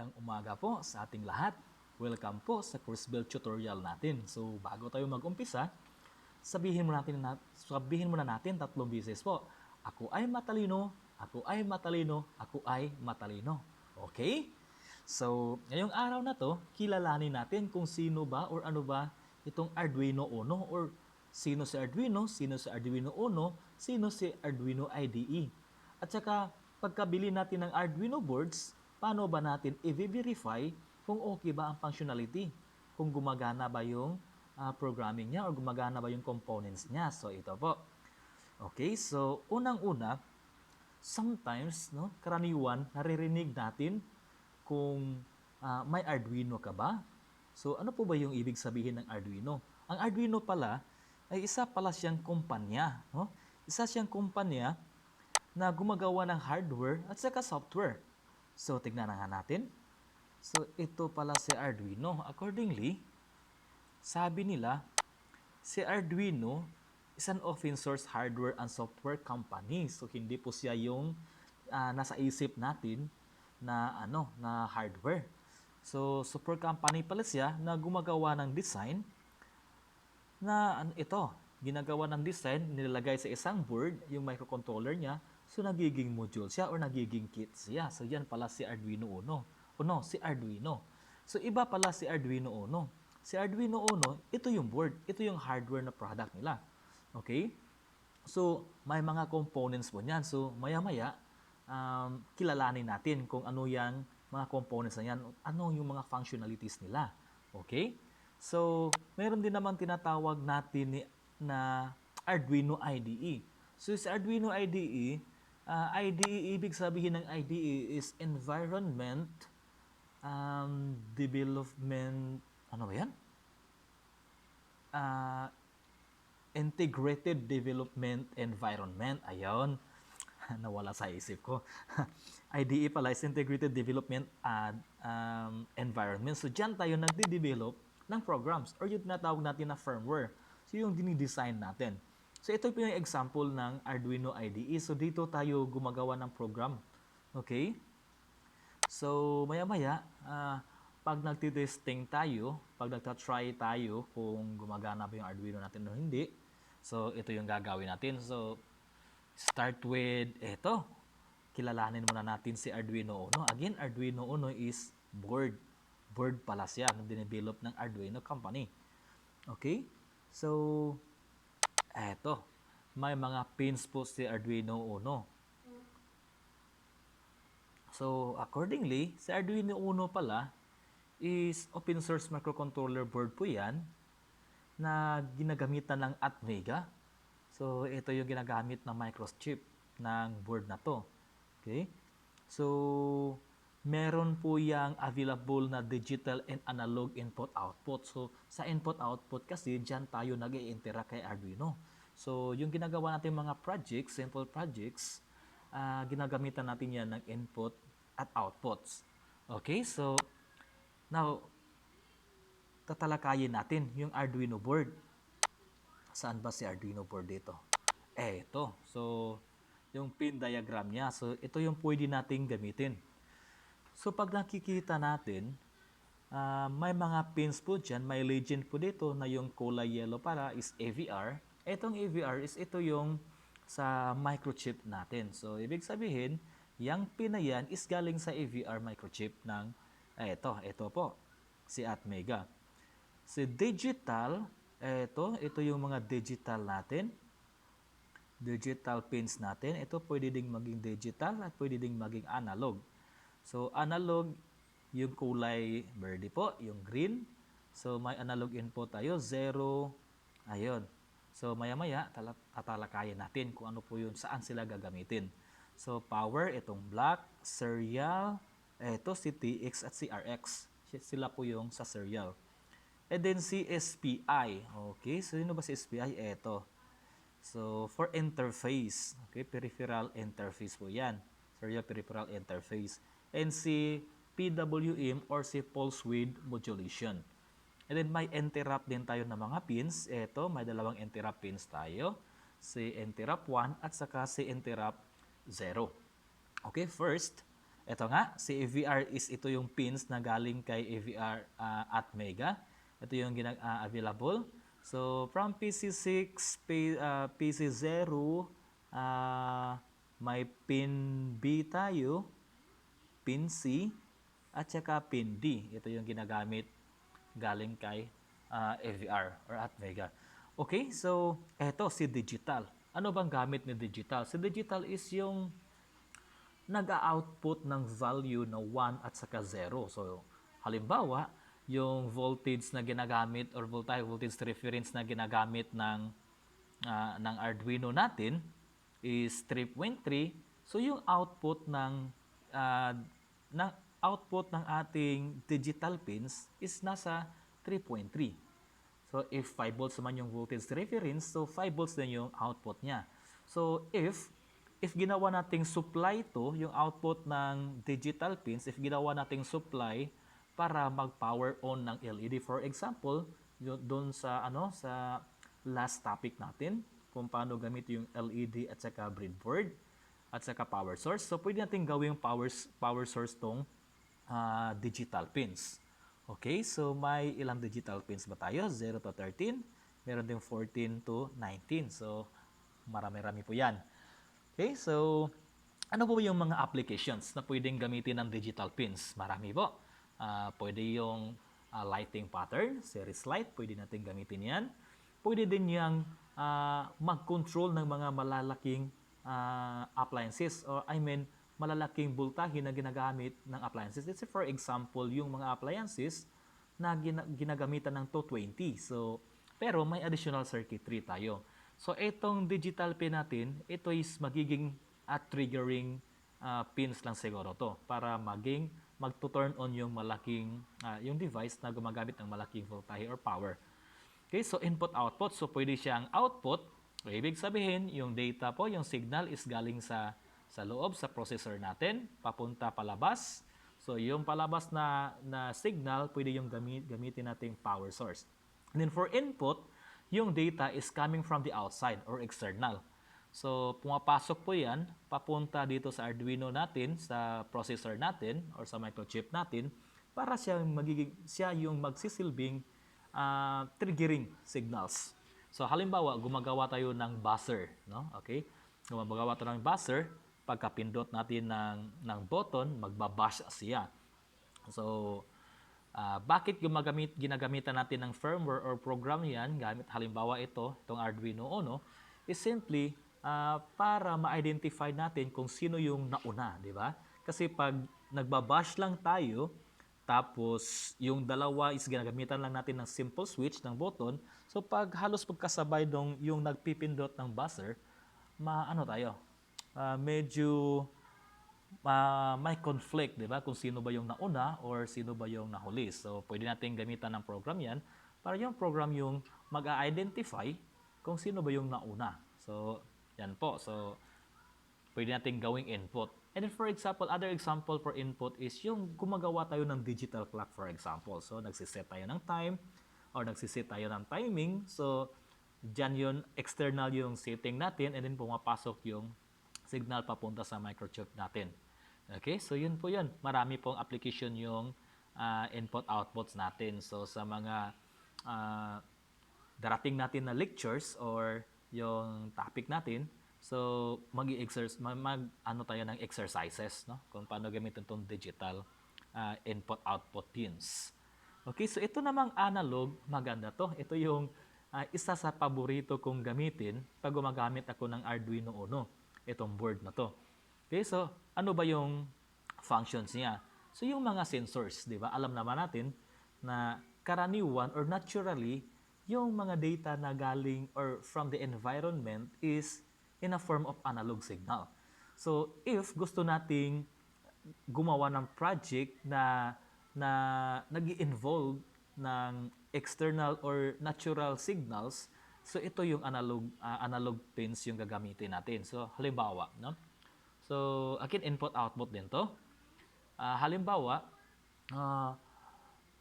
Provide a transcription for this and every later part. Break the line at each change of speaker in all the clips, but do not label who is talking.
Magandang umaga po sa ating lahat. Welcome po sa course build tutorial natin. So, bago tayo mag-umpisa, sabihin muna natin 3 beses po. Ako ay matalino, ako ay matalino, ako ay matalino. Okay? So, ngayong araw na to, kilalanin natin kung sino ba or ano ba itong Arduino Uno or sino si Arduino Uno, sino si Arduino IDE. At saka, pagkabili natin ng Arduino boards, paano ba natin i-verify kung okay ba ang functionality? Kung gumagana ba yung programming niya or gumagana ba yung components niya? So, ito po. Okay, so unang-una, sometimes, no, karaniwan, naririnig natin kung may Arduino ka ba? So, ano po ba yung ibig sabihin ng Arduino? Ang Arduino pala ay isa pala siyang kumpanya. No? Isa siyang kumpanya na gumagawa ng hardware at saka software. So, tignan na nga natin. So, ito pala si Arduino. Accordingly, sabi nila, si Arduino is an open source hardware and software company. So, hindi po siya yung nasa isip natin na hardware. So, software company pala siya na gumagawa ng design na ginagawa ng design, nilalagay sa isang board, yung microcontroller niya, so nagiging module siya or nagiging kit siya. So yan pala si Arduino Uno. Si Arduino. So iba pala si Arduino Uno. Si Arduino Uno, ito yung board, ito yung hardware na product nila. Okay? So may mga components po niyan. So maya-maya, kilalanin natin kung ano yung mga components na yan, ano yung mga functionalities nila. Okay? So, meron din naman tinatawag natin na Arduino IDE. So, sa Arduino IDE, IDE, ibig sabihin ng IDE is Environment Development, ano ba yan? Integrated Development Environment. Ayun, nawala sa isip ko. IDE pala is Integrated Development Environment. So, dyan tayo nagde-develop ng programs or yung tinatawag natin na firmware. So, yung dinidesign natin. So, ito po yung example ng Arduino IDE. So, dito tayo gumagawa ng program. Okay? So, maya-maya, pag nagtitesting tayo, pag nagtatry tayo kung gumagana ba yung Arduino natin o hindi, so, ito yung gagawin natin. So, start with ito. Kilalanin muna natin si Arduino Uno. Again, Arduino Uno is board. Board pala siya na dinevelop ng Arduino company. Okay? So, eto. May mga pins po si Arduino Uno. So, accordingly, si Arduino Uno pala is open source microcontroller board po yan na ginagamitan ng Atmega. So, ito yung ginagamit na microchip ng board na to. Okay? So, meron po yung available na digital and analog input-output. So, sa input-output kasi, dyan tayo nag-i-interact kay Arduino. So, yung ginagawa natin mga projects, simple projects, ginagamitan natin yan ng input at outputs. Okay? So, now, tatalakayin natin yung Arduino board. Saan ba si Arduino board dito? Ito. So, yung pin diagram niya. So, ito yung pwede nating gamitin. So, pag nakikita natin, may mga pins po dyan. May legend po dito na yung kulay yellow para is AVR. Itong AVR is ito yung sa microchip natin. So, ibig sabihin, yung pin na yan is galing sa AVR microchip ng ito po, si Atmega. Si digital, ito yung mga digital natin. Digital pins natin. Ito pwede ding maging digital at pwede ding maging analog. So, analog, yung kulay verde po, yung green. So, may analog input tayo, 0. Ayun. So, maya-maya, tatalakayin natin kung ano po yun, saan sila gagamitin. So, power, itong black, serial, ito si TX at si RX. Sila po yung sa serial. And then si SPI. Okay, so yun ba si SPI? Ito. So, for interface. Okay, peripheral interface po yan. Serial peripheral interface. And si PWM or si pulse width modulation. And then may interrupt din tayo ng mga pins. Ito, may dalawang interrupt pins tayo. Si interrupt 1 at saka si interrupt 0. Okay, first, Ito nga, si AVR is ito yung pins na galing kay AVR at Mega. Ito yung available. So, from PC6, PC0, may pin B tayo, pin C, at saka pin D. Ito yung ginagamit galing kay AVR or at Mega. Okay, so eto si digital. Ano bang gamit ni digital? Si digital is yung nag-output ng value na 1 at saka 0. So, halimbawa, yung voltage na ginagamit or voltage reference na ginagamit ng Arduino natin is 3.3. So, yung output ng output ng ating digital pins is nasa 3.3. So, if 5 volts naman yung voltage reference, so 5 volts din yung output niya. So, if ginawa nating supply to, yung output ng digital pins, if ginawa nating supply para mag-power on ng LED, for example, doon sa sa last topic natin, kung paano gamit yung LED at saka breadboard at saka power source. So, pwede natin gawing power source tong digital pins. Okay, so may ilang digital pins ba tayo? 0 to 13. Meron din 14 to 19. So, marami-rami po yan. Okay, so ano po yung mga applications na pwedeng gamitin ng digital pins? Marami po. Pwede yung lighting pattern, series light, pwede natin gamitin yan. Pwede din yung mag-control ng mga malalaking appliances or malalaking voltahe na ginagamit ng appliances. Let's say for example, yung mga appliances na ginagamitan ng 220. So, pero may additional circuitry tayo. So, itong digital pin natin, ito is magiging triggering pins lang siguro to para mag-turn on yung malaking yung device na gumagamit ng malaking voltahe or power. Okay, so input-output. So, pwede siyang output. So, ibig sabihin, yung data po, yung signal is galing sa loob, sa processor natin, papunta palabas. So, yung palabas na signal, pwede yung gamitin nating power source. And then for input, yung data is coming from the outside or external. So, pumapasok po yan, papunta dito sa Arduino natin, sa processor natin, or sa microchip natin, para siya yung magsisilbing triggering signals. So, halimbawa, gumagawa tayo ng buzzer, no? Okay? Gumagawa tayo ng buzzer, pagkapindot natin ng button, magbabash siya. So, bakit ginagamitan natin ng firmware or program yan, gamit halimbawa itong Arduino Uno, is simply para ma-identify natin kung sino yung nauna, di ba? Kasi pag nagbabash lang tayo, tapos yung dalawa is ginagamitan lang natin ng simple switch ng button, so pag halos pagkasabay yung nagpipindot ng buzzer, medyo may conflict, di ba? Kung sino ba yung nauna or sino ba yung nahuli. So, pwede natin gamitan ng program yan para yung program yung mag-identify kung sino ba yung nauna. So, yan po. So, pwede natin gawing input. And then, for example, other example for input is yung gumagawa tayo ng digital clock, for example. So, nagsiset tayo ng time or nagsiset tayo ng timing. So, dyan yun, external yung setting natin and then pumapasok yung signal papunta sa microchip natin. Okay, so yun po yun. Marami pong application yung input-outputs natin. So sa mga darating natin na lectures or yung topic natin, so tayo ng exercises, no? Kung paano gamitin itong digital input-output pins. Okay, so ito namang analog, maganda to. Ito yung isa sa paborito kong gamitin pag gumagamit ako ng Arduino Uno. Itong board na to. Okay, so ano ba yung functions niya? So yung mga sensors, di ba? Alam naman natin na karaniwan or naturally, yung mga data na galing or from the environment is in a form of analog signal. So if gusto nating gumawa ng project na nag-involve ng external or natural signals, so ito yung analog pins yung gagamitin natin. So halimbawa, no? So again, input-output din to. Halimbawa,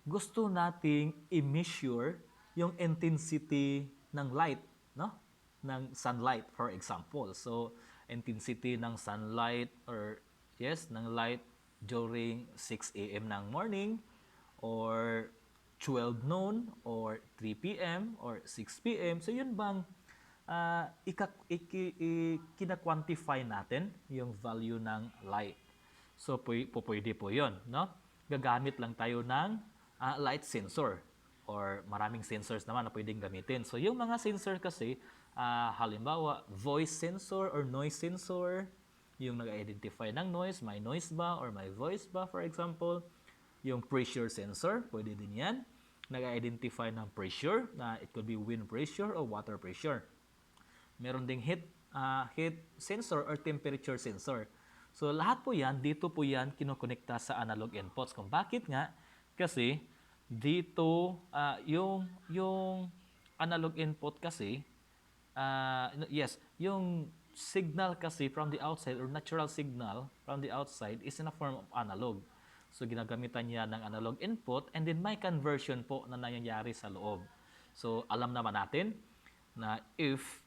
gusto nating i-measure yung intensity ng light, no? Ng sunlight, for example. So intensity ng sunlight or ng light during 6 a.m. ng morning, or 12 noon, or 3 p.m., or 6 p.m. So yun bang kina-quantify natin yung value ng light. So pwede po yun, no? Gagamit lang tayo ng light sensor, or maraming sensors naman na pwedeng gamitin. So yung mga sensor kasi, halimbawa, voice sensor or noise sensor, yung nag-identify ng noise, may noise ba or may voice ba, for example. Yung pressure sensor, pwede din yan. Nag-identify ng pressure, na it could be wind pressure or water pressure. Meron ding heat sensor or temperature sensor. So lahat po yan, dito po yan kinokonekta sa analog inputs. Kung bakit nga? Kasi dito, yung analog input kasi, yung signal kasi from the outside, or natural signal from the outside, is in a form of analog. So ginagamitan niya ng analog input, and then may conversion po na nangyayari sa loob. So alam naman natin na if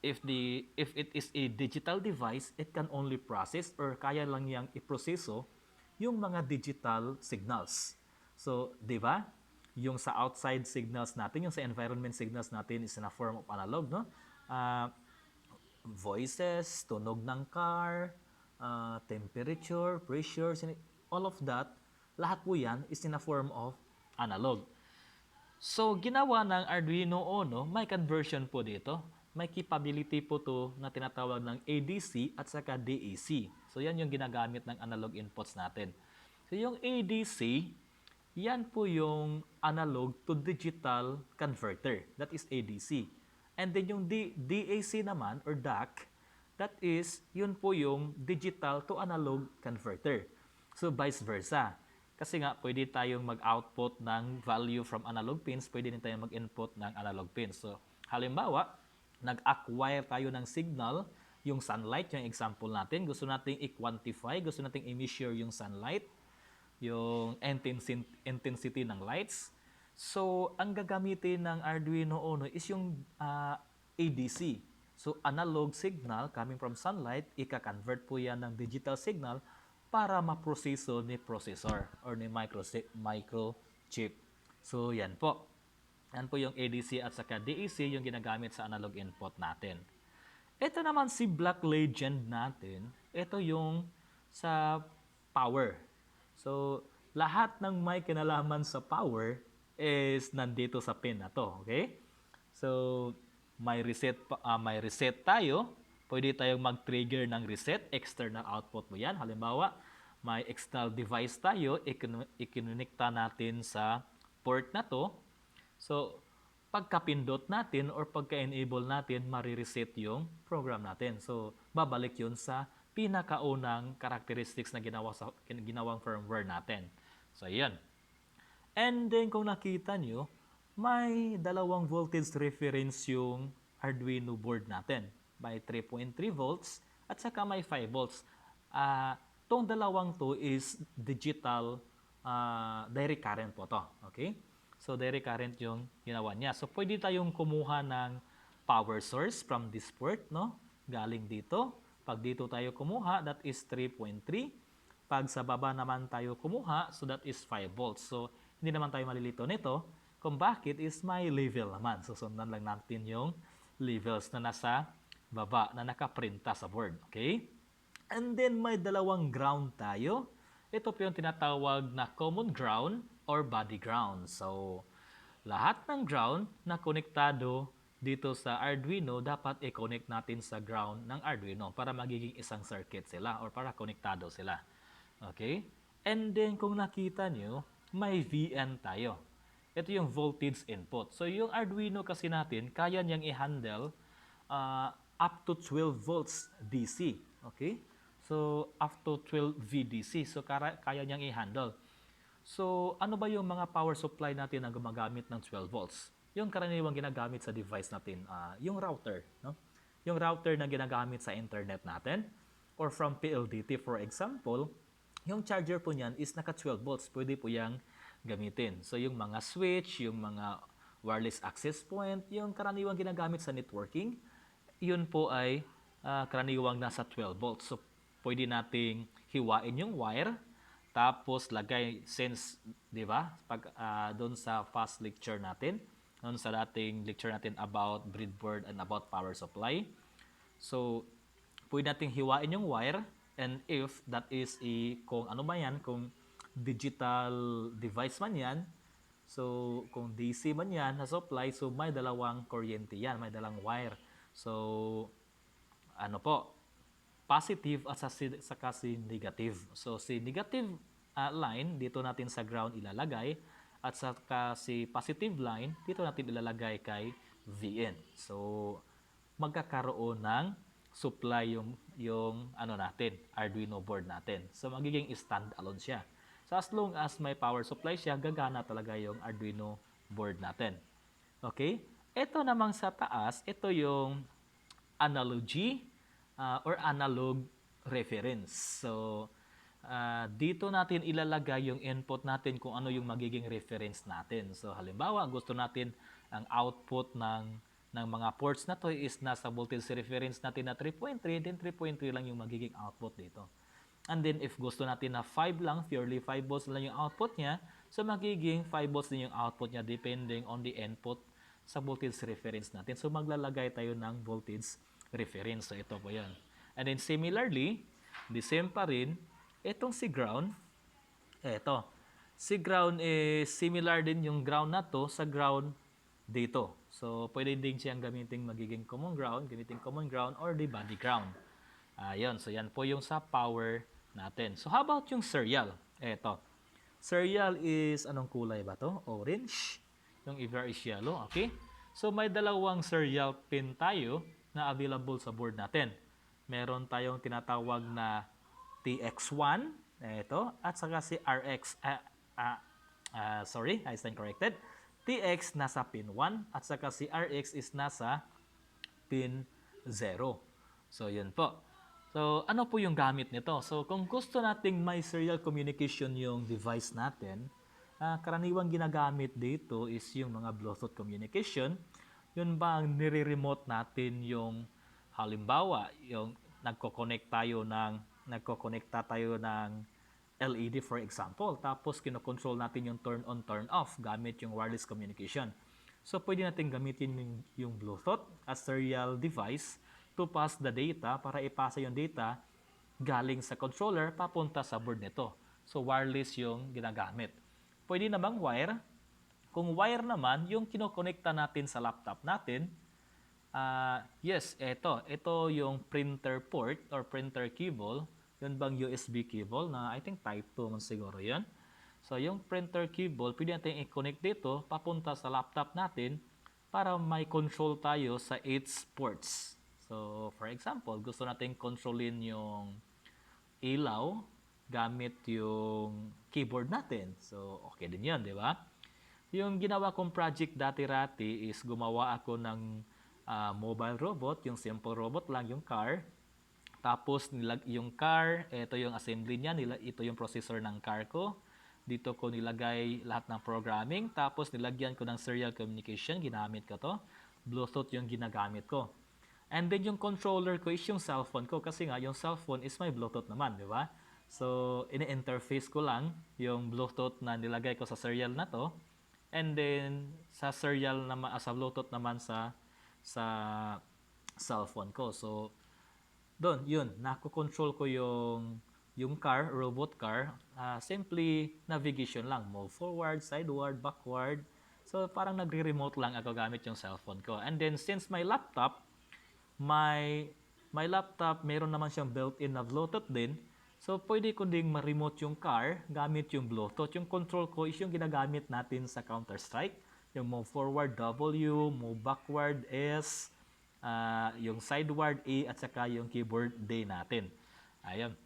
it is a digital device, it can only process, or kaya lang yang iproseso yung mga digital signals. So, di ba? Yung sa outside signals natin, yung sa environment signals natin is in a form of analog, no? Voices, tunog ng car, temperature, pressure, all of that, lahat po yan is in a form of analog. So, ginawa ng Arduino Uno, may conversion po dito. May capability po to na tinatawag ng ADC at saka DAC. So, yan yung ginagamit ng analog inputs natin. So, yung ADC, yan po yung analog to digital converter. That is ADC. And then yung DAC naman, or DAC, that is, yun po yung digital to analog converter. So, vice versa. Kasi nga, pwede tayong mag-output ng value from analog pins, pwede din tayong mag-input ng analog pins. So, halimbawa, nag-acquire tayo ng signal, yung sunlight, yung example natin, gusto nating i-quantify, gusto nating i-measure yung sunlight, yung intensity ng lights. So, ang gagamitin ng Arduino Uno is yung ADC. So, analog signal coming from sunlight, ika-convert po yan ng digital signal para maproseso ni processor or ni microchip. So, yan po. Yan po yung ADC at saka DAC yung ginagamit sa analog input natin. Ito naman si Black Legend natin. Ito yung sa power. So, lahat ng may kinalaman sa power is nandito sa pin na to. Okay? So, may reset tayo. Pwede tayong mag-trigger ng reset. External output mo yan. Halimbawa, may external device tayo. Ikinonekta natin sa port na to. So, pagka-pindot natin or pagka-enable natin, marireset yung program natin. So, babalik yun sa pinakaunang characteristics na ginawang firmware natin. So, ayan. And then, kung nakita nyo, may dalawang voltage reference yung Arduino board natin. May 3.3 volts at saka may 5 volts. Tong dalawang to is digital direct current po to. Okay? So, direct current yung ginawa niya. So, pwede tayong kumuha ng power source from this port, no? Galing dito. Pag dito tayo kumuha, that is 3.3. Pag sa baba naman tayo kumuha, so that is 5 volts. So, hindi naman tayo malilito nito. Kung bakit is may level naman. So, sundan lang natin yung levels na nasa baba na nakaprinta sa board. Okay? And then, may dalawang ground tayo. Ito po yung tinatawag na common ground or body ground. So, lahat ng ground na konektado dito sa Arduino, dapat i-connect natin sa ground ng Arduino para magiging isang circuit sila or para konektado sila. Okay? And then, kung nakita nyo, may VN tayo. Ito yung voltage input. So, yung Arduino kasi natin, kaya niyang i-handle up to 12 volts DC. Okay? So, up to 12 VDC. So, kaya niyang i-handle. So, ano ba yung mga power supply natin na gumagamit ng 12 volts? Yung karaniwang ginagamit sa device natin, yung router. No? Yung router na ginagamit sa internet natin or from PLDT, for example, yung charger po niyan is naka 12 volts. Pwede po yang gamitin. So, yung mga switch, yung mga wireless access point, yung karaniwang ginagamit sa networking, yun po ay karaniwang nasa 12 volts. So, pwede nating hiwain yung wire Tapos lagay, since, di ba, doon sa past lecture natin, doon sa dating lecture natin about breadboard and about power supply. So, pwede nating hiwain yung wire, and if that is kung ano man yan, kung digital device man yan, so kung DC man yan na supply, so may dalawang kuryente yan, may dalawang wire. So, ano po, positive at saka si negative. So, si negative line, dito natin sa ground ilalagay, at saka si positive line, dito natin ilalagay kay VN. So, magkakaroon ng supply yung ano natin, Arduino board natin. So, magiging stand-alone siya. So, as long as may power supply siya, gagana talaga yung Arduino board natin. Okay? Ito namang sa taas, ito yung analogy or analog reference. So, dito natin ilalagay yung input natin kung ano yung magiging reference natin. So, halimbawa, gusto natin ang output ng mga ports na to is nasa voltage reference natin na 3.3, then 3.3 lang yung magiging output dito. And then, if gusto natin na 5 lang, purely 5 volts lang yung output niya, so magiging 5 volts din yung output niya depending on the input sa voltage reference natin. So, maglalagay tayo ng voltage reference. So, ito po yan. And then, similarly, the same pa rin, itong si ground, ito. Si ground is similar din yung ground na to sa ground dito. So, pwede din siyang gamitin magiging common ground, or the body ground. Ayun. So, yan po yung sa power natin. So, how about yung serial? Ito. Serial is, anong kulay ba to? Orange. Yung either is yellow. Okay? So, may dalawang serial pin tayo na available sa board natin. Meron tayong tinatawag na TX1, ito, at saka si RX, sorry, I stand corrected. TX nasa pin 1 at saka si RX is nasa pin 0. So, yun po. So, ano po yung gamit nito? So, kung gusto nating may serial communication yung device natin, karaniwang ginagamit dito is yung mga Bluetooth communication. Yun ba ang nire-remote natin yung halimbawa, yung nagko-connecta tayo ng LED for example, tapos kino-control natin yung turn on, turn off gamit yung wireless communication. So, pwede natin gamitin yung Bluetooth as serial device to pass the data para ipasa yung data galing sa controller papunta sa board nito. So, wireless yung ginagamit. Pwede namang wire. Kung wire naman, yung kinokonekta natin sa laptop natin, yes, ito yung printer port or printer cable. Yun bang USB cable na I think type 2 man siguro yan. So, yung printer cable, pwede natin i-connect dito papunta sa laptop natin para may control tayo sa 8 ports. So, for example, gusto natin kontrolin yung ilaw gamit yung keyboard natin. So, okay din yan, di ba? Yung ginawa kong project dati-rati is gumawa ako ng mobile robot, yung simple robot lang, yung car. Tapos yung car, ito yung assembly niya, ito yung processor ng car ko. Dito ko nilagay lahat ng programming, tapos nilagyan ko ng serial communication, ginamit ko to. Bluetooth yung ginagamit ko. And then yung controller ko is yung cellphone ko, kasi nga yung cellphone is may Bluetooth naman, di ba? So, ini-interface ko lang yung Bluetooth na nilagay ko sa serial na to. And then, sa serial naman, sa Bluetooth naman sa cellphone ko. So, doon, yun, nako-control ko yung car, robot car, simply navigation lang, move forward, sideward, backward. So, parang nagre-remote lang ako gamit yung cellphone ko. And then, since my laptop, meron naman siyang built-in na Bluetooth din. So, pwede ko ding ma-remote yung car gamit yung Bluetooth. Yung control ko is yung ginagamit natin sa Counter-Strike. Yung move forward, W, move backward, S, yung sideward A, at saka yung keyboard D natin. Ayun.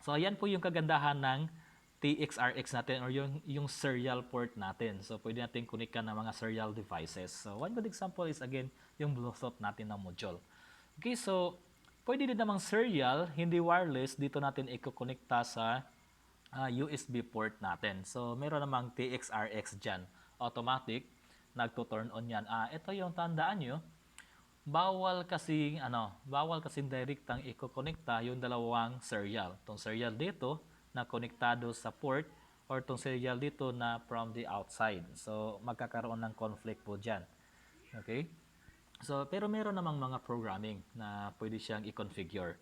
So, ayan po yung kagandahan ng TXRX natin or yung serial port natin. So, pwede natin connectan ng mga serial devices. So, one good example is again, yung Bluetooth natin na module. Okay, so, pwede din namang serial, hindi wireless, dito natin i-connecta sa USB port natin. So, meron namang TXRX dyan. Automatic, nagto-turn on yan. Ito yung tandaan nyo, bawal kasing direktang i-connecta yung dalawang serial. Itong serial dito, na konektado sa port or tong serial dito na from the outside. So, magkakaroon ng conflict po dyan. Okay? So, pero meron namang mga programming na pwede siyang i-configure.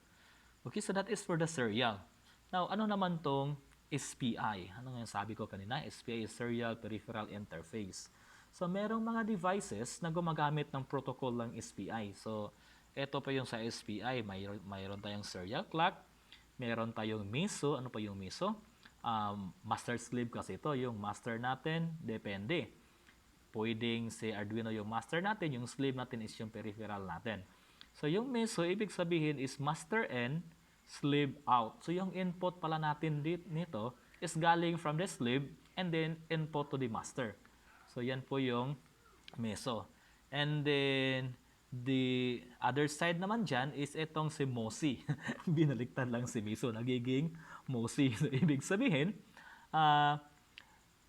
Okay, so that is for the serial. Now, ano naman tong SPI? Ano nga yung sabi ko kanina? SPI is Serial Peripheral Interface. So, merong mga devices na gumagamit ng protocol ng SPI. So, ito pa yung sa SPI. Mayroon tayong serial clock, meron tayong MISO. Ano pa yung MISO? Master slave kasi ito. Yung master natin, depende. Pwedeng si Arduino yung master natin, yung slave natin is yung peripheral natin. So, yung MISO, ibig sabihin is master in, slave out. So, yung input pala natin nito is galing from the slave and then input to the master. So, yan po yung MISO. And then, the other side naman dyan is itong si MOSI. Binaliktad lang si MISO, nagiging MOSI. So, ibig sabihin,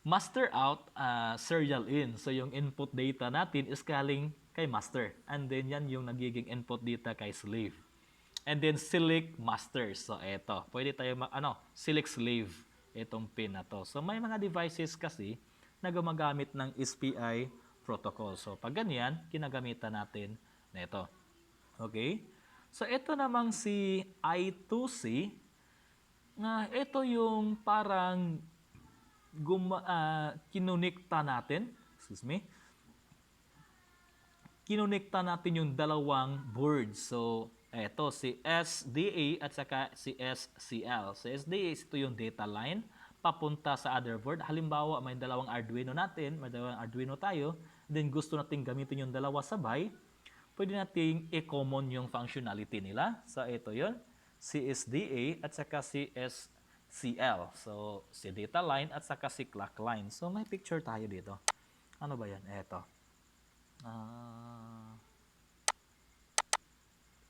master out, serial in. So, yung input data natin is galing kay master. And then, yan yung nagiging input data kay slave. And then, select master. So, eto. Pwede tayo, select slave. Itong pin na to. So, may mga devices kasi na gumagamit ng SPI protocol. So, pag ganyan, kinagamitan natin na ito. Okay? So, ito namang si I2C. Ito yung parang kinonekta natin, kinonekta natin yung dalawang boards. So, eto, si SDA at saka si SCL. So, SDA ito yung data line papunta sa other board. Halimbawa, may dalawang Arduino natin, may dalawang Arduino tayo, then gusto nating gamitin yung dalawa sabay, pwede nating i-common yung functionality nila. So, ito yun, si SDA at saka si SCL. So, si data line at saka si clock line. So, may picture tayo dito. Ano ba yan? Ito.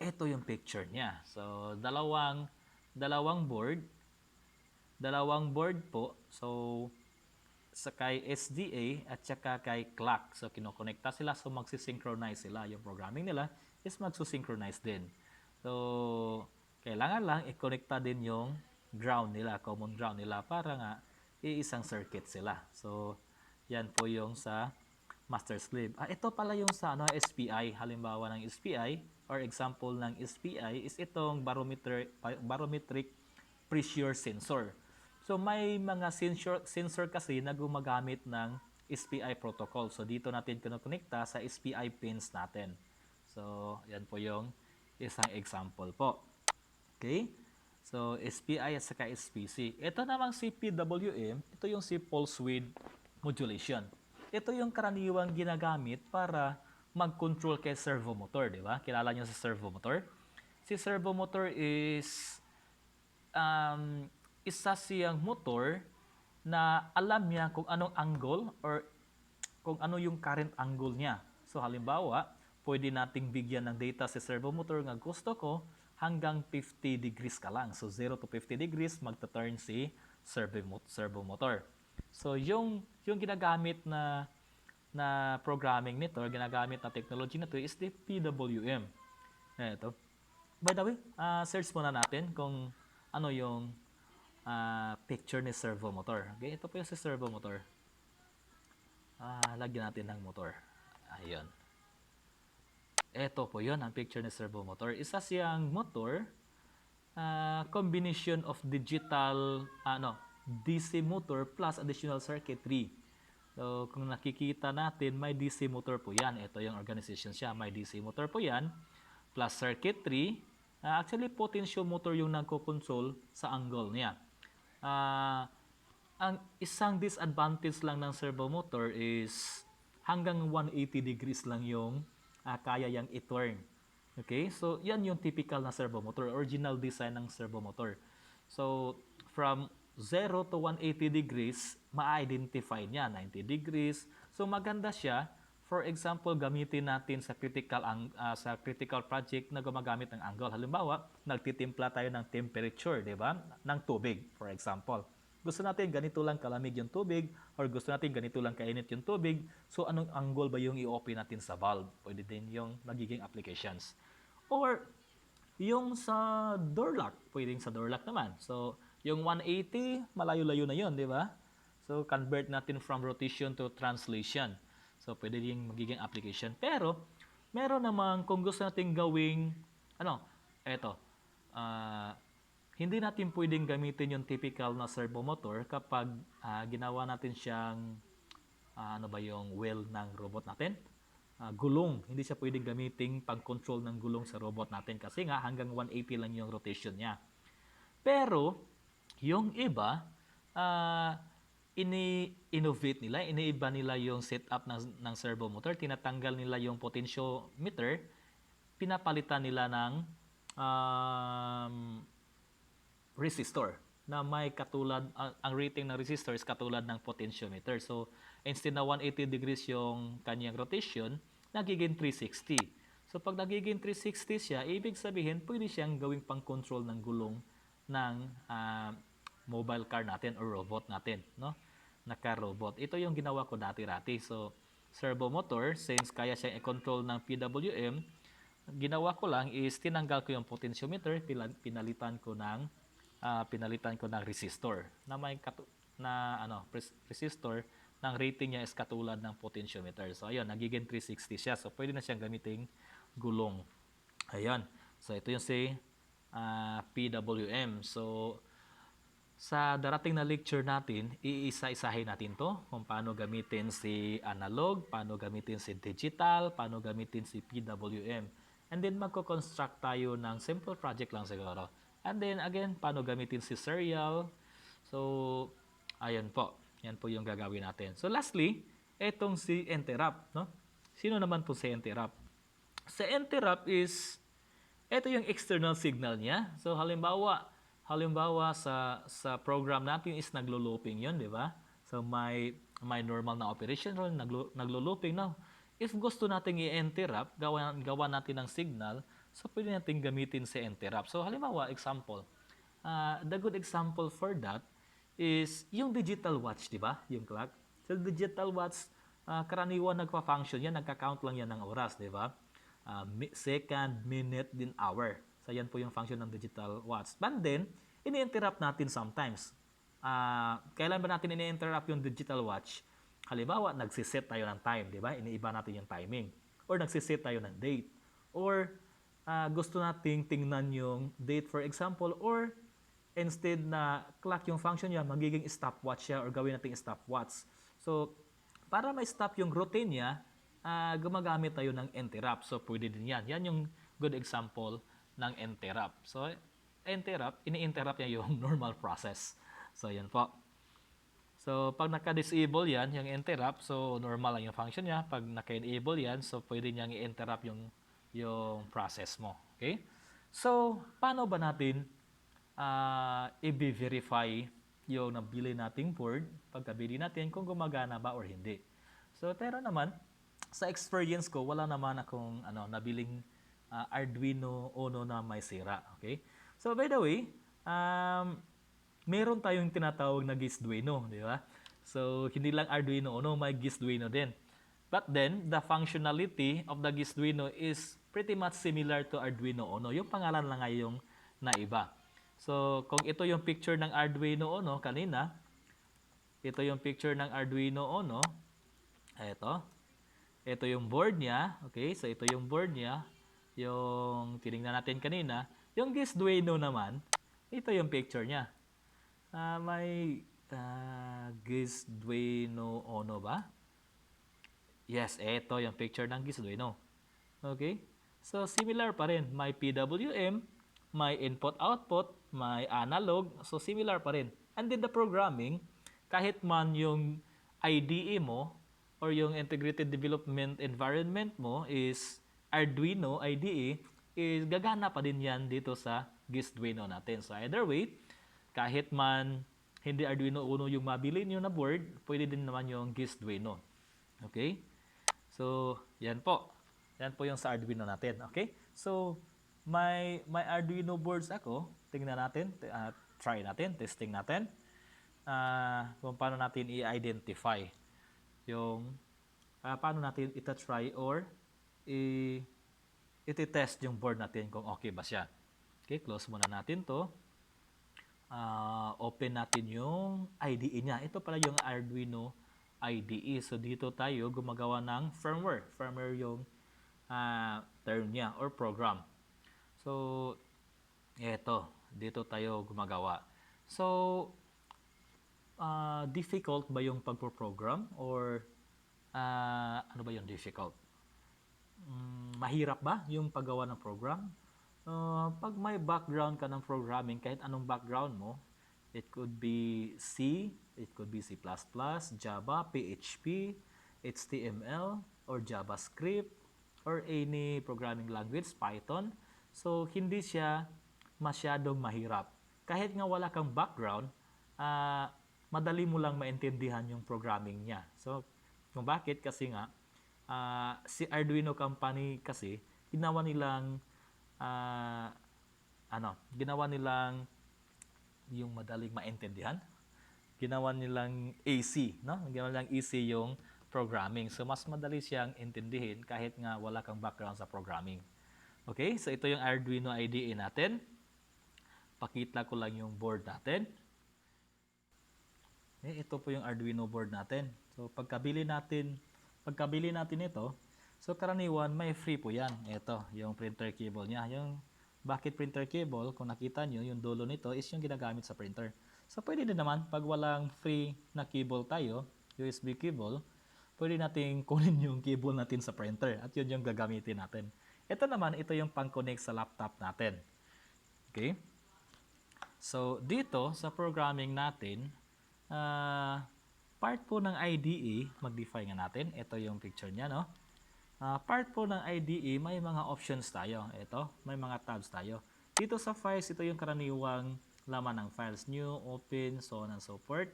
Ito yung picture niya. So, dalawang board. Dalawang board po. So, sa kay SDA at saka kay clock. So, kinokonekta sila. So, magsisynchronize sila. Yung programming nila is magsusynchronize din. So, kailangan lang i-connecta din yung ground nila, common ground nila para nga iisang circuit sila. So, yan po yung sa master slave. Ito pala yung sa SPI. Halimbawa ng SPI or example ng SPI is itong barometric pressure sensor. So, may mga sensor kasi na gumagamit ng SPI protocol. So, dito natin kinokonekta sa SPI pins natin. So, yan po yung isang example po. Okay? So, SPI at saka SPC. Ito namang si PWM, ito yung si pulse width modulation. Ito yung karaniwang ginagamit para mag-control kay servomotor, di ba? Kilala niyo sa servomotor? Si servomotor is isa siyang motor na alam niya kung anong angle or kung ano yung current angle niya. So, halimbawa, pwede nating bigyan ng data si servomotor nga gusto ko hanggang 50 degrees ka lang. So, 0 to 50 degrees, magta-turn si servomotor. So, yung ginagamit na programming nito, ginagamit na technology na ito is the PWM. Ito. By the way, search muna natin kung ano yung picture ni servomotor. Okay, ito po yung si servomotor. Lagyan natin ng motor. Ayun. Ito po yun, ang picture ni servomotor. Isa siyang motor, combination of digital, DC motor plus additional circuitry. So, kung nakikita natin, may DC motor po yan. Ito yung organization siya. May DC motor po yan, plus circuitry. Actually, potentiomotor yung nagko-control sa angle niya. Ang isang disadvantage lang ng servomotor is hanggang 180 degrees lang yung kaya yang i-turn. Okay? So, yan yung typical na servomotor, original design ng servomotor. So, from 0 to 180 degrees, ma-identify niya, 90 degrees. So, maganda siya. For example, gamitin natin sa critical project na gumagamit ng angle. Halimbawa, nagtitimpla tayo ng temperature, di ba? Ng tubig, for example. Gusto natin ganito lang kalamig yung tubig or gusto natin ganito lang kainit yung tubig. So, anong angle ba yung i-open natin sa valve? Pwede din yung magiging applications. Or, yung sa door lock. Pwedeng sa door lock naman. So, Yung 180, malayo-layo na yon, di ba? So, convert natin from rotation to translation. So, pwede din magiging application. Pero, meron namang kung gusto natin gawing, eto, ah, hindi natin pwedeng gamitin yung typical na servo motor kapag ginawa natin siyang, yung wheel ng robot natin. Gulong. Hindi siya pwedeng gamitin pag-control ng gulong sa robot natin kasi nga hanggang 180 lang yung rotation niya. Pero, yung iba, ini-innovate nila, iniiba nila yung setup ng servo motor, tinatanggal nila yung potentiometer, pinapalitan nila ng resistor na may katulad, ang rating ng resistor is katulad ng potentiometer. So, instead na 180 degrees yung kanyang rotation, nagiging 360. So, pag nagiging 360 siya, ibig sabihin, pwede siyang gawing pang-control ng gulong ng mobile car natin or robot natin, no? Naka-robot. Ito yung ginawa ko dati-rati. So, servo motor, since kaya siyang i-control ng PWM, ginawa ko lang is tinanggal ko yung potentiometer, pinalitan ko ng resistor na may resistor ng rating niya is katulad ng potentiometer. So ayun, nagiging 360 siya. So pwede na siyang gamiting gulong. Ayun. So ito yung PWM. So sa darating na lecture natin, iisa-isahin natin to kung paano gamitin si analog, paano gamitin si digital, paano gamitin si PWM. And then magko-construct tayo ng simple project lang siguro. And then again, paano gamitin si serial. So, ayun po. Yan po yung gagawin natin. So lastly, etong si interrupt, no? Sino naman po si interrupt? Si interrupt is, ito yung external signal niya. So halimbawa sa program natin is naglo-looping 'yon, di ba? So may normal na operation ron, naglo-looping now. If gusto nating i-interrupt, gawa natin ng signal, so pwede natin gamitin si interrupt. So halimbawa, example, the good example for that is yung digital watch, di ba? Yung clock. So digital watch, karaniwan nagpa-function yan, nagka-count lang yan ng oras, di ba? Second, minute, din hour. So yan po yung function ng digital watch. But then, ini-interrupt natin sometimes. Kailan ba natin ini-interrupt yung digital watch? Halimbawa, nagsiset tayo ng time, di ba? Iniiba natin yung timing. Or nagsiset tayo ng date. Or gusto nating tingnan yung date, for example, or instead na clock yung function niya, magiging stopwatch siya or gawin nating stopwatch. So, para ma-stop yung routine niya, gumagamit tayo ng interrupt. So, pwede din yan. Yan yung good example ng interrupt. So, interrupt, ini-interrupt niya yung normal process. So, yan po. So, pag naka-disable yan, yung interrupt, so normal lang yung function niya. Pag naka-enable yan, so pwede niyang i-interrupt yung process mo. Okay? So, paano ba natin i-verify yung nabili nating board pagkabili natin kung gumagana ba or hindi? So, pero naman, sa experience ko, wala naman akong nabiling Arduino Uno na may sira. Okay? So, by the way, meron tayong tinatawag na Gisduino, di ba? So, hindi lang Arduino Uno, may Gisduino din. But then, the functionality of the Gisduino is pretty much similar to Arduino Uno. Yung pangalan lang ay yung naiba. So, kung ito yung picture ng Arduino Uno kanina, ito yung picture ng Arduino Uno, ito yung board niya, okay? So, ito yung board niya, yung tinignan natin kanina. Yung Gisduino naman, ito yung picture niya. May Gisduino Uno ba? Yes, ito yung picture ng Gisduino. Okay? So, similar pa rin. May PWM, may input-output, may analog. So, similar pa rin. And then the programming, kahit man yung IDE mo or yung Integrated Development Environment mo is Arduino IDE, is gagana pa din yan dito sa Gisduino natin. So, either way, kahit man hindi Arduino Uno yung mabili nyo na board, pwede din naman yung Gisduino. Okay? So, yan po. Yan po yung sa Arduino natin. Okay? So, may Arduino boards ako. Tingnan natin. Try natin. Testing natin. Kung paano natin i-identify yung paano natin ita-try or iti-test yung board natin kung okay ba siya. Okay? Close muna natin to. open natin yung IDE niya. Ito pala yung Arduino IDE. So, dito tayo gumagawa ng firmware. Firmware yung term niya or program. So, eto. Dito tayo gumagawa. So, difficult ba yung pagpo-program or ano ba yung difficult? Mahirap ba yung paggawa ng program? Pag may background ka ng programming, kahit anong background mo, it could be C, it could be C++, Java, PHP, HTML, or JavaScript, or any programming language, Python. So, hindi siya masyadong mahirap. Kahit nga wala kang background, madali mo lang maintindihan yung programming niya. So, kung bakit? Kasi nga, si Arduino Company kasi, ginawa nilang ginawa nilang yung madaling maintindihan. Ginawa nilang AC, no? Ginawa nilang easy yung programming. So, mas madali siyang intindihin kahit nga wala kang background sa programming. Okay? So, ito yung Arduino IDE natin. Pakita ko lang yung board natin. Ito po yung Arduino board natin. So, pagkabili natin ito, so karaniwan may free po yan. Ito, yung printer cable niya. Yung bakit printer cable, kung nakita nyo, yung dulo nito is yung ginagamit sa printer. So, pwede din naman, pag walang free na cable tayo, USB cable, pwede natin kunin yung cable natin sa printer at yun yung gagamitin natin. Ito naman, ito yung pang-connect sa laptop natin. Okay? So, dito sa programming natin, part po ng IDE, mag-define nga natin. Ito yung picture niya, no? Part po ng IDE, may mga options tayo. Ito, may mga tabs tayo. Dito sa files, ito yung karaniwang laman ng files. New, open, so on and so forth.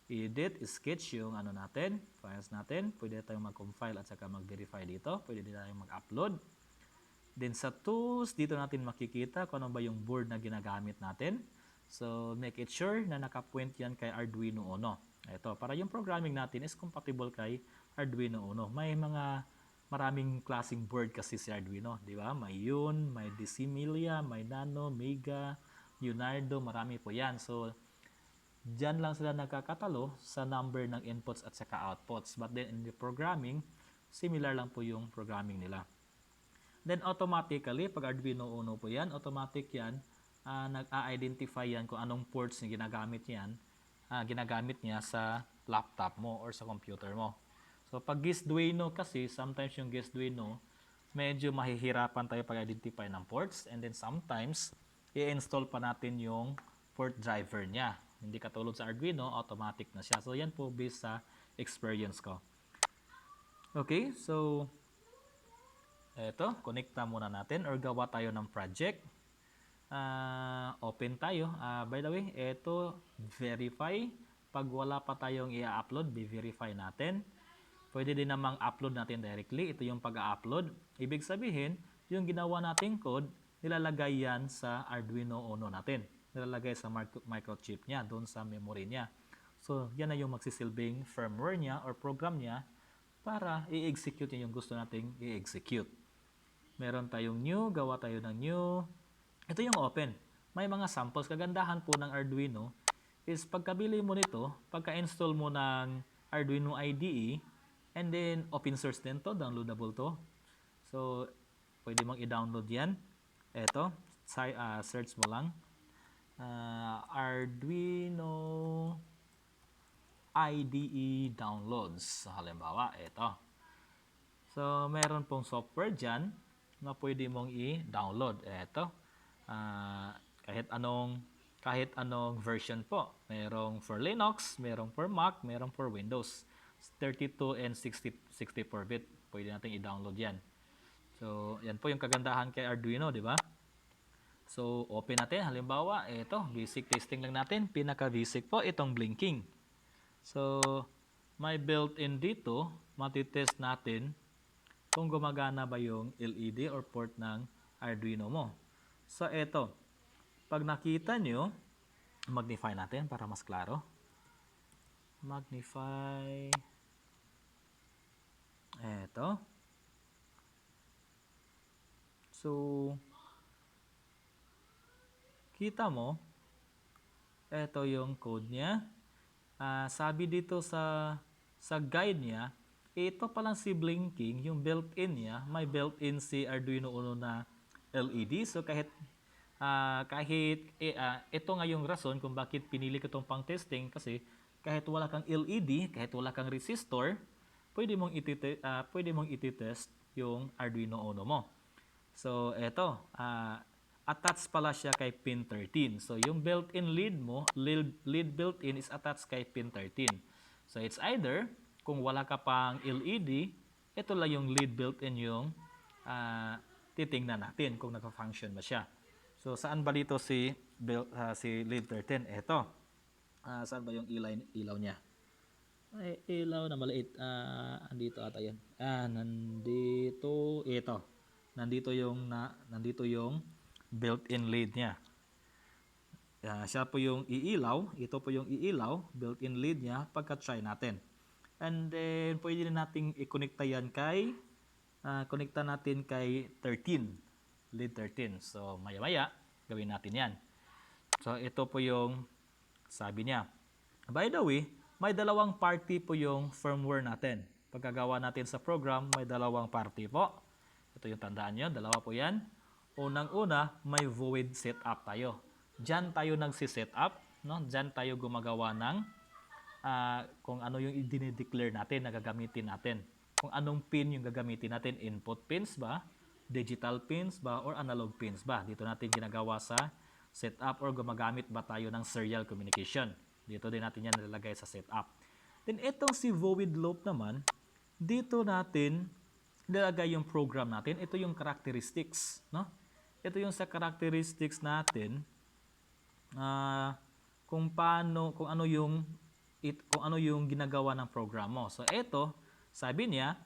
Edit, sketch yung files natin. Pwede tayong mag-compile at saka mag-verify dito. Pwede din tayong mag-upload. Then sa tools, dito natin makikita kung ano ba yung board na ginagamit natin. So, make it sure na nakapoint yan kay Arduino Uno. Ito, para yung programming natin is compatible kay Arduino Uno. May maraming klaseng board kasi si Arduino, di ba? May Yun, may Decimilia, may Nano, Mega, Leonardo, marami po yan. So, dyan lang sila nagkakatalo sa number ng inputs at saka outputs. But then in the programming, similar lang po yung programming nila. Then automatically, pag Arduino Uno po yan, automatic yan, nag-a-identify yan kung anong ports na ginagamit niya sa laptop mo or sa computer mo. So, pag Arduino kasi, sometimes yung Arduino, medyo mahihirapan tayo pag-identify ng ports. And then sometimes, i-install pa natin yung port driver niya. Hindi katulad sa Arduino, automatic na siya. So, yan po based sa experience ko. Okay, so, eto, connecta muna natin or gawa tayo ng project. Open tayo. By the way, ito, verify. Pag wala pa tayong i-upload, be-verify natin. Pwede din namang upload natin directly. Ito yung pag-upload. Ibig sabihin, yung ginawa nating code, nilalagay yan sa Arduino Uno natin. Nilalagay sa microchip niya, doon sa memory niya. So, yan na yung magsisilbing firmware niya or program niya para i-execute niya yung gusto nating i-execute. Meron tayong new, gawa tayo ng new. Ito yung open. May mga samples. Kagandahan po ng Arduino is pagkabili mo nito, pagka-install mo ng Arduino IDE, and then open source din to, downloadable to. So, pwede mong i-download yan. Ito, search mo lang. Arduino IDE downloads. Halimbawa, ito. So, meron pong software dyan na pwede mong i-download. Ito. Kahit anong version po. Merong for Linux, merong for Mac, merong for Windows. 32 and 64-bit. Pwede natin i-download yan. So, yan po yung kagandahan kay Arduino, di ba? So, open natin. Halimbawa, ito, basic testing lang natin. Pinaka-basic po, itong blinking. So, may built-in dito, matitest natin kung gumagana ba yung LED or port ng Arduino mo. So, ito. Pag nakita nyo, magnify natin para mas klaro. Magnify. Ito. So, kita mo, ito yung code niya. Sabi dito sa guide niya, ito palang si blinking, yung built-in niya, may built-in si Arduino Uno na LED. So ito nga yung rason kung bakit pinili ko itong pang testing, kasi kahit wala kang LED, kahit wala kang resistor, pwede mong ititest yung Arduino Uno mo. So ito, attached pala siya kay pin 13. So yung built-in lead built-in is attached kay pin 13. So it's either kung wala ka pang LED, ito lang yung lead built-in yung titingnan natin kung naka-function ba siya. So saan ba dito si lead 13? Ito. Saan ba yung ilaw niya? Ay, ilaw na maliit. Andito ata yan. Nandito. Ito. Nandito yung built-in lead niya. Siya po yung iilaw. Ito po yung iilaw. Built-in lead niya. Pagka-try natin. And then, pwede na nating i-connecta yan connecta natin kay 13. Lead 13. So, maya-maya, gawin natin yan. So, ito po yung sabi niya. By the way, may dalawang party po yung firmware natin. Pagkagawa natin sa program, may dalawang party po. Ito yung tandaan nyo, dalawa po yan. Unang-una, may void setup tayo. Diyan tayo nagsi-setup, no? Diyan tayo gumagawa ng kung ano yung i-declare natin na gagamitin natin. Kung anong pin yung gagamitin natin, input pins ba, digital pins ba, or analog pins ba. Dito natin ginagawa sa setup, or gumagamit ba tayo ng serial communication. Dito din natin yan nilalagay sa setup. Then itong si void loop naman, dito natin nilalagay yung program natin. Ito yung characteristics, no? Ito yung sa characteristics natin, kung ano yung ginagawa ng program mo. So ito, sabi niya,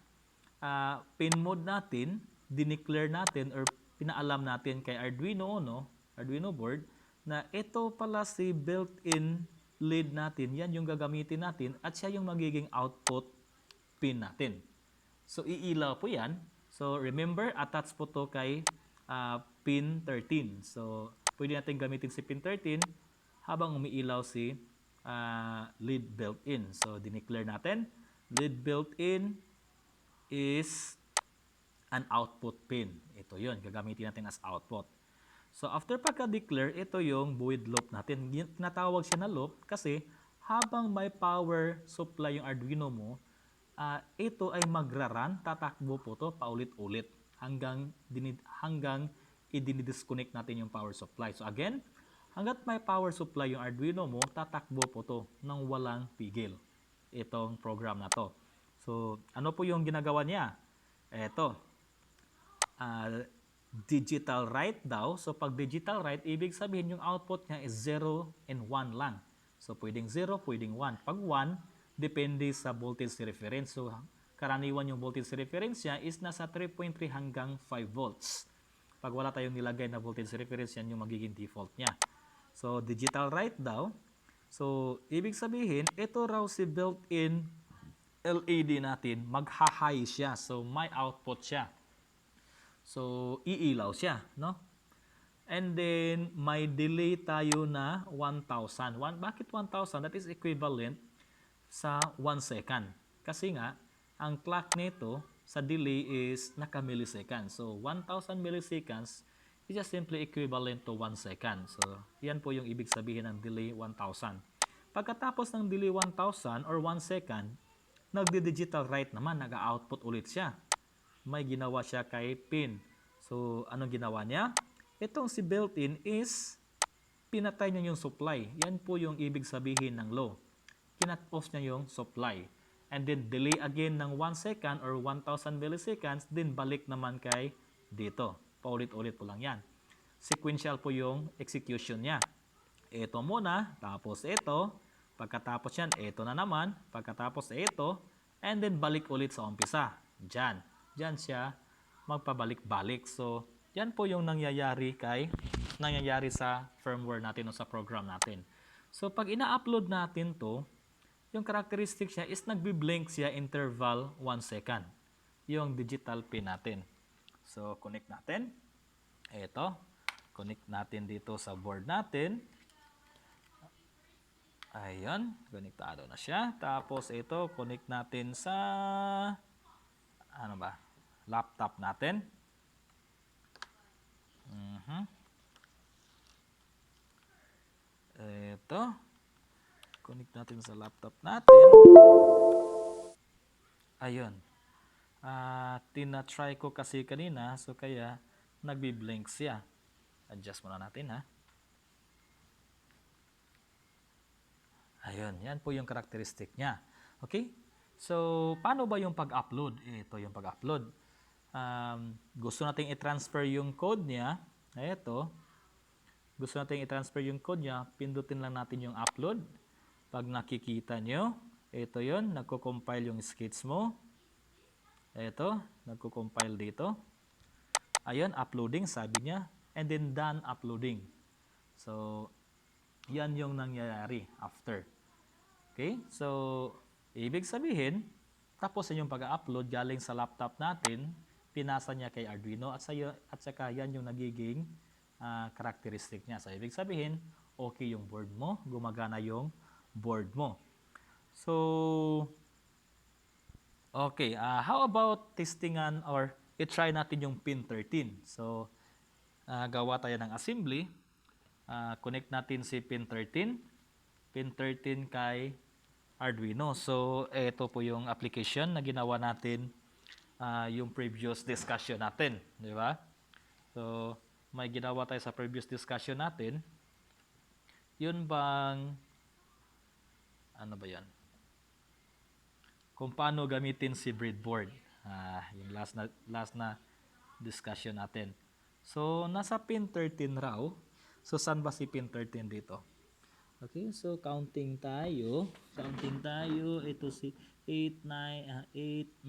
pin mode natin, dineclare natin or pinaalam natin kay Arduino board, na ito pala si built-in lead natin, yan yung gagamitin natin, at siya yung magiging output pin natin. So iilaw po yan. So remember, attached po to kay pin 13. So pwede natin gamitin si pin 13 habang umiilaw si lead built-in. So dineclare natin, lead built-in is an output pin. Ito yun, gagamitin natin as output. So after pagka-declare, ito yung void loop natin. Tinatawag siya na loop kasi habang may power supply yung Arduino mo, ito ay magra-run, tatakbo po to paulit-ulit hanggang i-disconnect natin yung power supply. So again, hanggat may power supply yung Arduino mo, tatakbo po to nang walang pigil itong program na to. So ano po yung ginagawa niya? Ito, digital write daw. So pag digital write, ibig sabihin yung output niya is 0 and 1 lang. So pwedeng 0, pwedeng 1. Pag 1, depende sa voltage reference. So karaniwan yung voltage reference niya is nasa 3.3 hanggang 5 volts. Pag wala tayong nilagay na voltage reference, yan yung magiging default niya. So digital write daw. So ibig sabihin, ito raw si built-in LED natin, magha-high siya. So may output siya. So, iilaw siya, no? And then, may delay tayo na 1,000. Bakit 1,000? That is equivalent sa 1 second. Kasi nga, ang clock nito sa delay is naka-milliseconds. So, 1,000 milliseconds is just simply equivalent to 1 second. So, yan po yung ibig sabihin ng delay 1,000. Pagkatapos ng delay 1,000 or 1 second, nagdi-digital write naman, nag-output ulit siya. May ginawa siya kay pin. So, anong ginawa niya? Itong si built-in is pinatay niya yung supply. Yan po yung ibig sabihin ng low. Kinat-off niya yung supply. And then, delay again ng 1 second or 1,000 milliseconds, then balik naman kay dito. Paulit-ulit po lang yan. Sequential po yung execution niya. Ito muna, tapos ito. Pagkatapos yan, ito na naman. Pagkatapos ito, and then balik ulit sa umpisa. Diyan siya magpabalik-balik. So, yan po yung nangyayari sa firmware natin o sa program natin. So, pag ina-upload natin to, yung characteristic siya is nagbi-blink siya interval 1 second. Yung digital pin natin. So, connect natin. Ito. Connect natin dito sa board natin. Ayun, konektado na siya. Tapos ito, connect natin sa ano ba? Laptop natin. Ito, connect natin sa laptop natin. Ayun. Tina-try ko kasi kanina, so kaya nagbi-blink siya. Adjust muna natin ha. Ayun, yan po yung karakteristik niya. Okay? So, paano ba yung pag-upload? Ito yung pag-upload. Gusto nating i-transfer yung code niya. Ito. Gusto nating i-transfer yung code niya. Pindutin lang natin yung upload. Pag nakikita nyo, ito yun. Nagko-compile yung sketch mo. Ito. Nagko-compile dito. Ayun, uploading, sabi niya. And then done uploading. So, yan yung nangyayari after. Okay? So, ibig sabihin, tapos yung pag-upload galing sa laptop natin, pinasa niya kay Arduino at saka yan yung nagiging characteristic niya. So, ibig sabihin, okay yung board mo, gumagana yung board mo. So, okay. How about testingan or i-try natin yung pin 13? So, gawa tayo ng assembly. Connect natin si pin 13. Pin 13 kay Arduino. So, ito po yung application na ginawa natin yung previous discussion natin. Di ba? So, may ginawa tayo sa previous discussion natin. Yun bang, ano ba yan? Kung paano gamitin si breadboard. Yung last na discussion natin. So, nasa pin 13 raw. So, saan ba si pin 13 dito? Okay, so counting tayo. Ito si 8, 9, 10,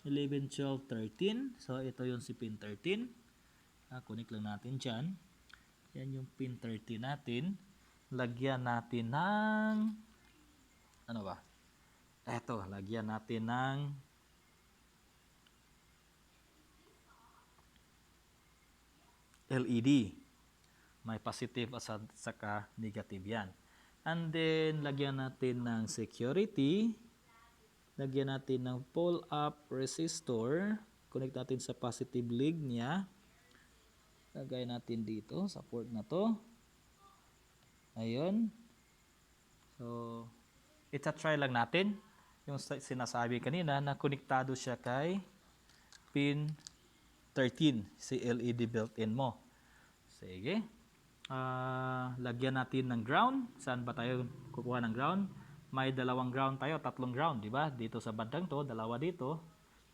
11, 12, 13. So, ito yung si pin 13. Connect lang natin dyan. Yan yung pin 13 natin. Lagyan natin ng, ano ba? Eto, lagyan natin ng LED. May positive at saka negative yan. And then, lagyan natin ng security. Lagyan natin ng pull-up resistor. Connect natin sa positive leg niya. Lagay natin dito sa port na to. Ayun. So, ita-try lang natin. Yung sinasabi kanina na konektado siya kay pin 13, si LED built-in mo. Sige. Lagyan natin ng ground. Saan ba tayo kukuha ng ground? May dalawang ground tayo, tatlong ground, di ba? Dito sa bandang to, dalawa dito.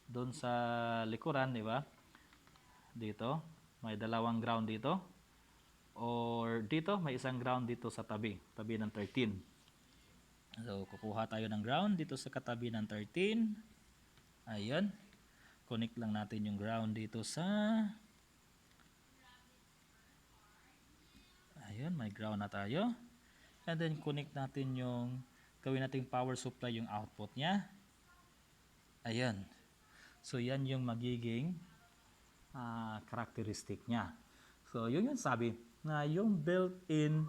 Doon sa likuran, di ba? Dito, may dalawang ground dito. Or dito, may isang ground dito sa tabi ng 13. So, kukuha tayo ng ground dito sa katabi ng 13. Ayun. Connect lang natin yung ground dito sa... Ayun, may ground na tayo. And then, connect natin yung, gawin natin power supply yung output niya. Ayun. So, yan yung magiging characteristic niya. So, yun yung sabi na yung built-in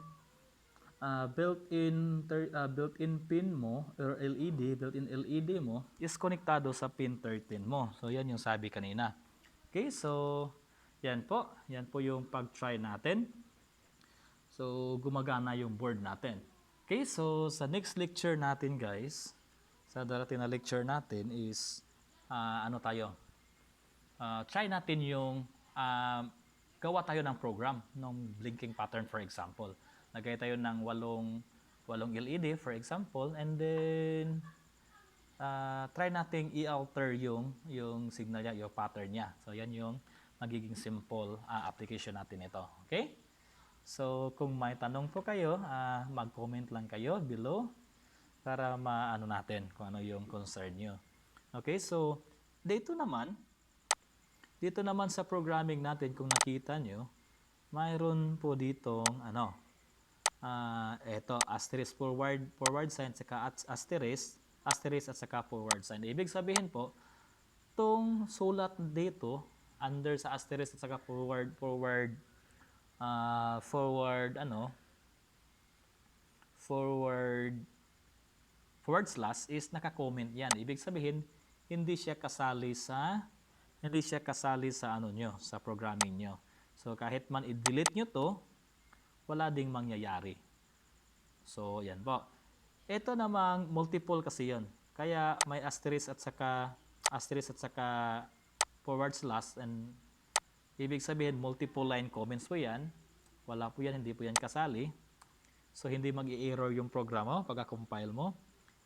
pin mo or built-in LED mo is konektado sa pin 13 mo. So, yan yung sabi kanina. Okay, so, yan po. Yan po yung pag-try natin. So, gumagana yung board natin. Okay, so sa next lecture natin guys, sa darating na lecture natin is, try natin yung, gawa tayo ng program, ng blinking pattern for example. Lagay tayo ng walong LED for example, and then, try nating i-alter yung signal niya, yung pattern niya. So, yan yung magiging simple application natin ito. Okay? So, kung may tanong po kayo, mag-comment lang kayo below para maano natin kung ano yung concern nyo. Okay, so dito naman sa programming natin, kung nakita nyo, mayroon po ditong eto, asterisk forward sign, saka asterisk at saka forward sign. Ibig sabihin po, tong sulat dito, under sa asterisk at saka forward forward slash is naka-comment yan. Ibig sabihin, hindi siya kasali sa ano nyo, sa programming nyo. So kahit man i-delete nyo to, wala ding mangyayari. So yan po. Ito namang multiple kasi yon. Kaya may asterisk at saka forward slash, and ibig sabihin multiple line comments po yan. Wala po yan, hindi po yan kasali. So hindi mag-i-error yung programa pagka-compile mo.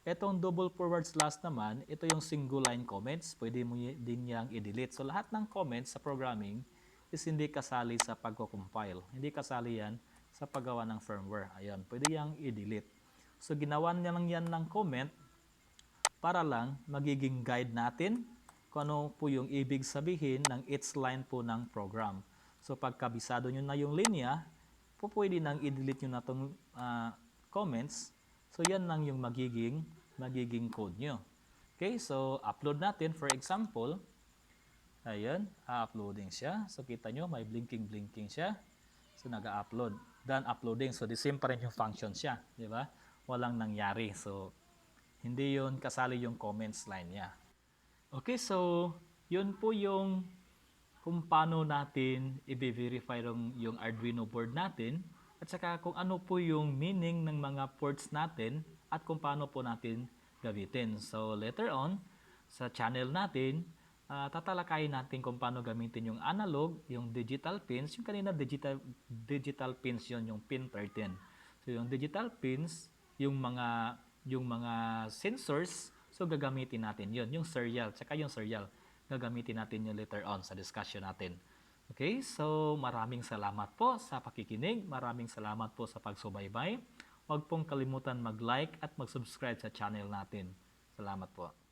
Etong double forward slash naman, ito yung single line comments. Pwede mo din yang i-delete. So lahat ng comments sa programming is hindi kasali sa pagko-compile. Hindi kasali yan sa paggawa ng firmware. Ayan, pwede yang i-delete. So ginawa niya lang yan ng comment para lang magiging guide natin kung ano po yung ibig sabihin ng each line po ng program. So pag kabisado nyo na yung linya, po pwede nang i-delete nyo na itong comments. So yan lang yung magiging code nyo. Okay, so upload natin. For example, ayan, uploading siya. So kita nyo, may blinking siya. So nag-upload. Done uploading. So the same pa rin yung function siya. Di ba? Walang nangyari. So hindi yun kasali yung comments line niya. Okay, so yun po yung kung paano natin i-verify yung Arduino board natin, at saka kung ano po yung meaning ng mga ports natin at kung paano po natin gamitin. So later on, sa channel natin, tatalakayin natin kung paano gamitin yung analog, yung digital pins. Yung kanina digital pins yon, yung pin 13. So yung digital pins, yung mga sensors, so gagamitin natin yon, yung serial, tsaka yung serial. Gagamitin natin yung later on sa discussion natin. Okay, so maraming salamat po sa pakikinig. Maraming salamat po sa pagsubaybay. Huwag pong kalimutan mag-like at mag-subscribe sa channel natin. Salamat po.